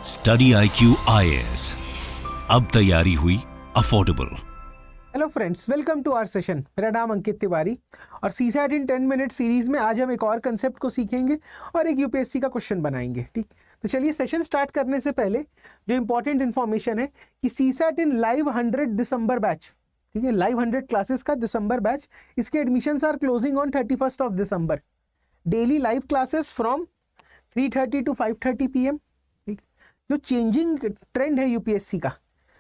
Study IQ IAS, अब तैयारी हुई affordable. Hello friends, welcome to our session. मेरा नाम अंकित तिवारी और सीसैट इन 10 मिनट सीरीज में आज हम एक और कंसेप्ट को सीखेंगे और एक यूपीएससी का क्वेश्चन बनाएंगे। ठीक, तो चलिए सेशन स्टार्ट करने से पहले जो इंपॉर्टेंट इन्फॉर्मेशन है कि CSAT in live 100 December batch, ठीक है, लाइव 100 क्लासेस का दिसंबर बैच, इसके admissions are closing on 31st of December. Daily live classes from 3:30 to 5:30 PM। ठीक, जो चेंजिंग ट्रेंड है यूपीएससी का,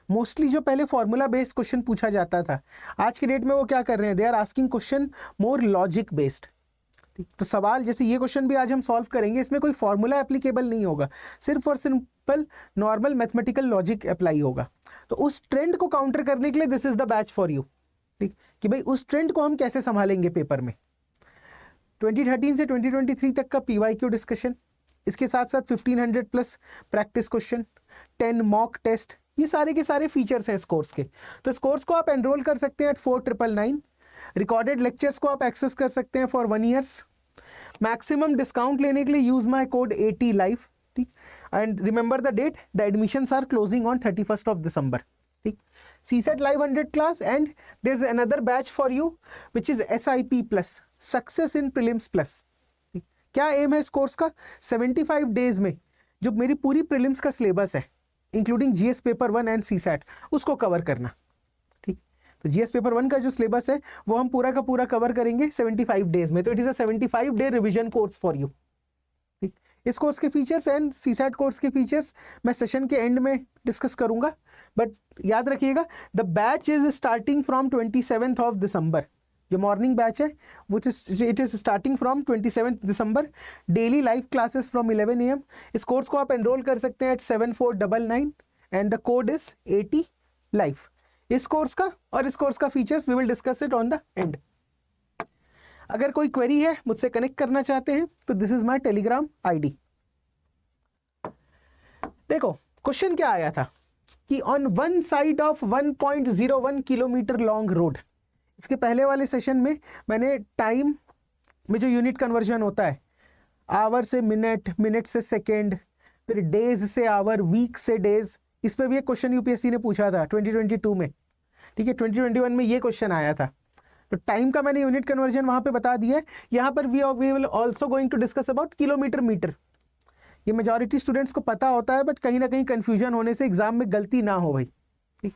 मोस्टली जो पहले फॉर्मूला बेस्ड क्वेश्चन पूछा जाता था, आज के डेट में वो क्या कर रहे हैं, they are asking question more logic based. ठीक, तो सवाल जैसे ये क्वेश्चन भी आज हम सॉल्व करेंगे, इसमें कोई फॉर्मूला एप्लीकेबल नहीं होगा, सिर्फ और simple normal mathematical logic apply होगा। तो उस ट्रेंड को काउंटर करने के लिए this is the batch for you. ठीक, कि भाई उस ट्रेंड को हम कैसे संभालेंगे पेपर में। 2013 से 2023 तक का PYQ डिस्कशन, इसके साथ साथ 1500 plus practice question, 10 mock test, ये सारे के सारे फीचर्स हैं इस कोर्स के। तो इस कोर्स को आप एनरोल कर सकते हैं एट 4999। रिकॉर्डेड लेक्चर्स को आप एक्सेस कर सकते हैं फॉर 1 ईयर। मैक्सिमम डिस्काउंट लेने के लिए यूज माई कोड ATLIVE। ठीक, and remember the date, the admissions are closing on 31st of December. ठीक, CSAT Live 100 class and there's another batch for you which is SIP plus, Success in Prelims plus। क्या M है इस course का, 75 days में जो मेरी पूरी prelims का सिलेबस है including GS paper 1 and CSAT, उसको कवर करना। ठीक, तो GS पेपर 1 का जो सिलेबस है वो हम पूरा का पूरा कवर करेंगे 75 डेज में। तो it is a 75 day revision course for you. ठीक, इस कोर्स के फीचर्स एंड CSAT कोर्स के फीचर्स मैं सेशन के एंड में डिस्कस करूंगा, बट याद रखिएगा the batch is starting from 27th of December. जो मॉर्निंग बैच है it is starting from 27th December. Daily live classes from 11 AM। इस कोर्स को आप एनरोल कर सकते हैं eight 7499 and the code is ATLIVE। इस कोर्स का और इस कोर्स का features we will discuss it on the end. अगर कोई क्वेरी है, मुझसे कनेक्ट करना चाहते हैं, तो this is my Telegram ID। देखो क्वेश्चन क्या आया था कि on one side of 1.01 kilometre long road, इसके पहले वाले सेशन में मैंने टाइम में जो यूनिट कन्वर्जन होता है, आवर से मिनट, मिनट से सेकेंड, फिर डेज से आवर, वीक से डेज, इस पर भी एक क्वेश्चन यूपीएससी ने पूछा था 2022 में। ठीक है, 2021 में ये क्वेश्चन आया था। तो टाइम का मैंने यूनिट कन्वर्जन वहां पे बता दिया है। यहाँ पर we will also going to discuss about kilometre metre. ये मेजॉरिटी स्टूडेंट्स को पता होता है, बट कहीं ना कहीं कंफ्यूजन होने से एग्जाम में गलती ना हो भाई। ठीक,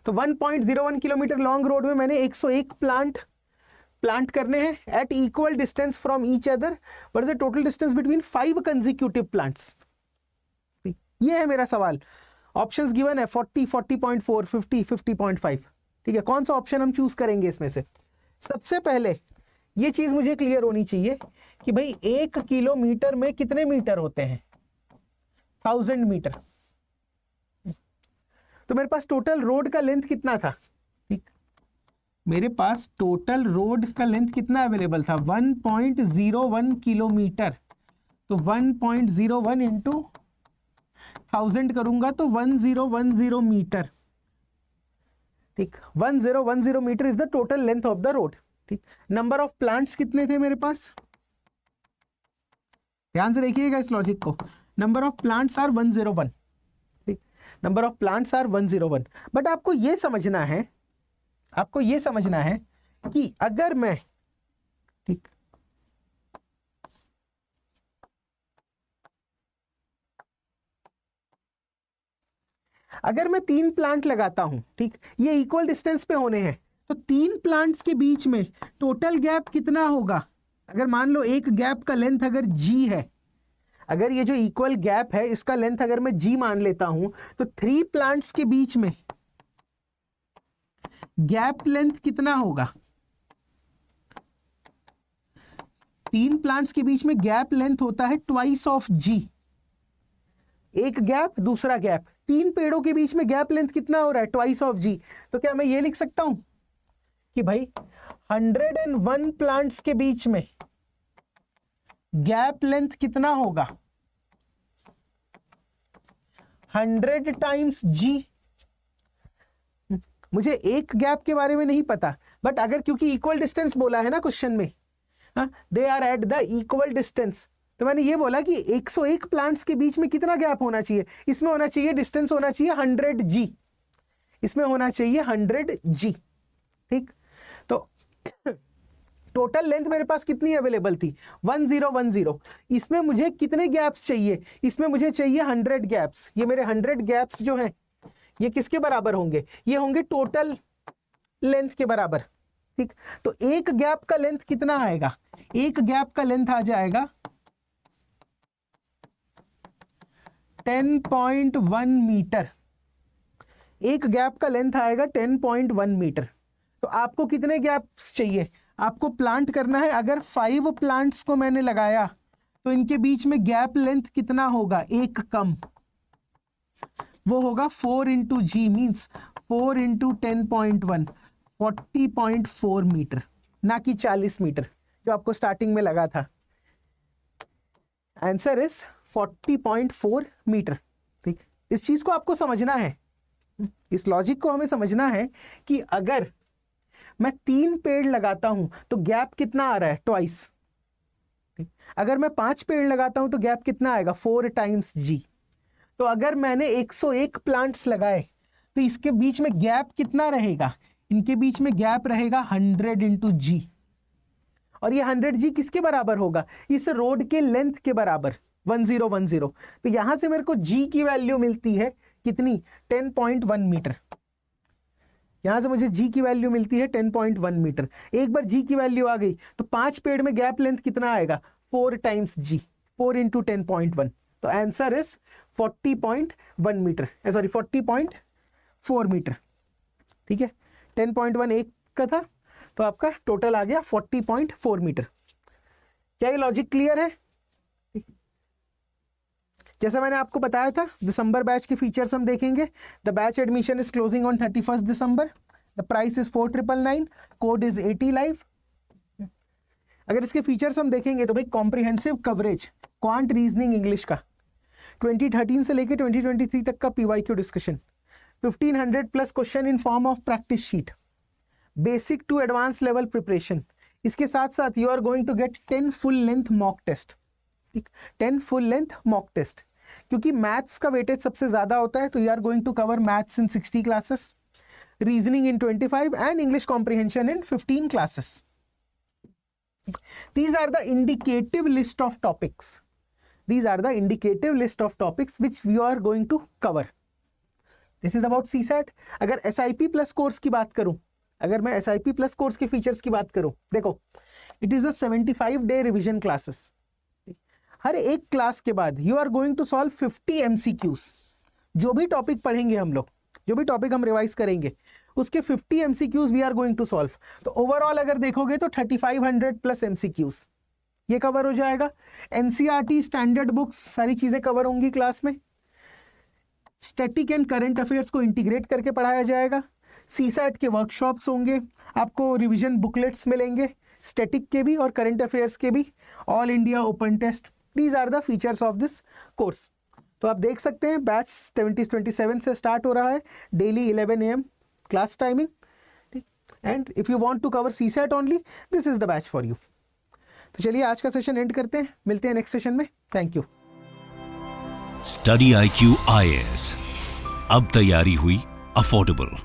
तो 1.01 किलोमीटर लॉन्ग रोड में मैंने 101 प्लांट करने हैं at equal distance from each other. What is the total distance between 5 consecutive plants. ये है मेरा सवाल। ऑप्शंस गिवन है 40, 40.4, 50, 50.5। ठीक है, कौन सा ऑप्शन हम चूज करेंगे इसमें से। सबसे पहले ये चीज मुझे क्लियर होनी चाहिए कि भाई 1 किलोमीटर में कितने मीटर होते हैं, 1000 मीटर। तो मेरे पास टोटल रोड का लेंथ कितना था। ठीक, मेरे पास टोटल रोड का लेंथ कितना अवेलेबल था, 1.01 किलोमीटर। तो 1.01 इंटू 1000 करूंगा तो 1010 मीटर। ठीक, 1010 metre is the total length of the road. ठीक, नंबर ऑफ प्लांट्स कितने थे मेरे पास, ध्यान से देखिएगा इस लॉजिक को। Number of plants are 101। ठीक, number of plants are 101। But आपको ये समझना है, कि अगर मैं, ठीक, अगर मैं 3 प्लांट लगाता हूं, ठीक, ये इक्वल डिस्टेंस पे होने हैं, तो 3 प्लांट्स के बीच में टोटल गैप कितना होगा। अगर मान लो एक गैप का लेंथ अगर G है, अगर ये जो इक्वल गैप है इसका लेंथ अगर मैं G मान लेता हूं, तो 3 प्लांट्स के बीच में गैप लेंथ कितना होगा। 3 प्लांट्स के बीच में गैप लेंथ होता है ट्वाइस ऑफ G। एक गैप, दूसरा गैप, 3 पेड़ों के बीच में गैप लेंथ कितना हो रहा है, ट्वाइस ऑफ G। तो क्या मैं ये लिख सकता हूं कि भाई 101 प्लांट्स के बीच में गैप लेंथ कितना होगा, 100 टाइम्स G। मुझे एक गैप के बारे में नहीं पता, बट अगर क्योंकि इक्वल डिस्टेंस बोला है ना क्वेश्चन में, they are at the equal distance, तो मैंने ये बोला कि 101 प्लांट्स के बीच में कितना गैप होना चाहिए, इसमें होना चाहिए डिस्टेंस होना चाहिए 100 जी, इसमें होना चाहिए 100 जी, ठीक। तो टोटल लेंथ मेरे पास कितनी अवेलेबल थी 1010, इसमें मुझे कितने गैप्स चाहिए, इसमें मुझे चाहिए 100 गैप्स। ये मेरे 100 गैप्स जो हैं ये किसके बराबर होंगे, ये होंगे टोटल लेंथ के बराबर, ठीक। तो एक गैप का लेंथ कितना आएगा, एक गैप का लेंथ आ जाएगा 10.1 मीटर, एक गैप का लेंथ आएगा 10.1 मीटर। तो आपको कितने गैप्स चाहिए, आपको प्लांट करना है, अगर 5 प्लांट्स को मैंने लगाया तो इनके बीच में गैप लेंथ कितना होगा, एक कम, वो होगा 4 इंटू जी, मीन्स 4 इंटू 10.1, 40.4 मीटर, ना कि 40 मीटर जो आपको स्टार्टिंग में लगा था। आंसर इज 40.4 मीटर, ठीक। इस चीज को आपको समझना है, इस लॉजिक को हमें समझना है कि अगर मैं 3 पेड़ लगाता हूं तो गैप कितना आ रहा है, ट्वाइस। अगर मैं 5 पेड़ लगाता हूं तो गैप कितना आएगा, 4 टाइम्स जी। तो अगर मैंने 101 प्लांट्स लगाए तो इसके बीच में गैप कितना रहेगा, इनके बीच में गैप रहेगा 100 इंटू जी, और ये 100 जी किसके बराबर होगा, इस रोड के लेंथ के बराबर 1010। तो यहां से मेरे को जी की वैल्यू मिलती है कितनी, 10.1 मीटर। यहां से मुझे जी की वैल्यू मिलती है 10.1 मीटर। एक बार जी की वैल्यू आ गई तो 5 पेड़ में गैप लेंथ कितना आएगा, 4 टाइम्स जी, 4 इंटू 10.1। तो answer is 40.1 metre, sorry 40.4 metre, ठीक है। 10.1 एक का था तो आपका टोटल आ गया 40.4 मीटर। क्या ये लॉजिक क्लियर है? जैसा मैंने आपको बताया था, दिसंबर बैच के फीचर्स हम देखेंगे। The batch admission is closing on 31 December, the price is 4999, code is 80 live. अगर इसके फीचर्स हम देखेंगे तो भाई comprehensive coverage quant reasoning English का 2013 से लेके 2023 तक का PYQ discussion, 1500 plus question in form of practice sheet, basic to advance level preparation. इसके साथ साथ you are going to get 10 full length mock test, ठीक, 10 फुल लेंथ मॉक टेस्ट। क्योंकि मैथ्स का वेटेज सबसे ज्यादा होता है तो you are going to cover maths in 60 classes, reasoning in 25 and English comprehension in 15 classes. These are the indicative list of topics. These are the indicative list of topics which we are going to cover. This is about CSAT. अगर SIP plus course की बात करूं, अगर मैं SIP plus course के features की बात करूं, देखो it is a 75-day revision classes. हर एक क्लास के बाद you are going to solve 50 MCQs। जो भी टॉपिक पढ़ेंगे हम लोग, जो भी टॉपिक हम रिवाइज करेंगे उसके 50 MCQs we are going to solve. तो ओवरऑल अगर देखोगे तो 3500 प्लस MCQs ये कवर हो जाएगा। NCERT स्टैंडर्ड बुक्स सारी चीजें कवर होंगी क्लास में। स्टैटिक एंड करंट अफेयर्स को इंटीग्रेट करके पढ़ाया जाएगा। CSAT के वर्कशॉप्स होंगे, आपको रिविजन बुकलेट्स मिलेंगे, स्टैटिक के भी और करंट अफेयर्स के भी, all India open test. These are the features of this course. तो आप देख सकते हैं बैच 27 से स्टार्ट हो रहा है, डेली 11 AM क्लास टाइमिंग, ठीक। And if you want to cover CSAT only, this is the batch for you. तो चलिए आज का सेशन एंड करते हैं, मिलते हैं नेक्स्ट सेशन में। Thank you. Study IQ IAS, अब तैयारी हुई अफोर्डेबल।